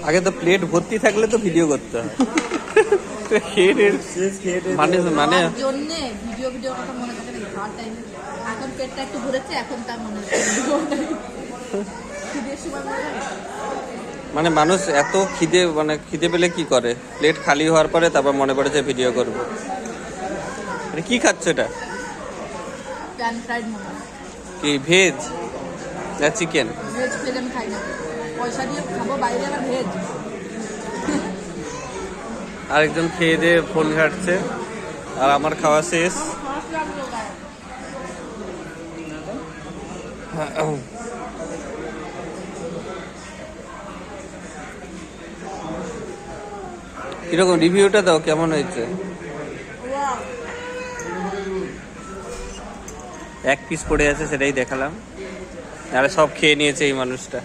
আগে তো প্লেট ভর্তি থাকলে তো ভিডিও করতে হয়। মানে মানে জন্য ভিডিও কথা মনে থাকে না, খাওয়ার টাইমে এখন পেটটা একটু ভরেছে, এখন তার মনে মানে মানুষ এত খিদে, মানে খিদে পেলে কি করে, প্লেট খালি হওয়ার পরে তারপর মনে পড়েছে ভিডিও করবো। কি খাচ্ছ এটা? Pan fried momo. কি ভেজ না চিকেন? ভেজ ভেজ আমি খাই না, পয়সা দিয়ে খাবো বাইরে, আবার ভেজ। আরেকজন খেয়ে দিয়ে ফোন ঘাটছে, আর আমার খাওয়া শেষ। কিরকম রিভিউটা দাও, কেমন হয়েছে? এক পিস পড়ে আছে, সেটাই দেখালাম। আর সব খেয়ে নিয়েছে এই মানুষটা।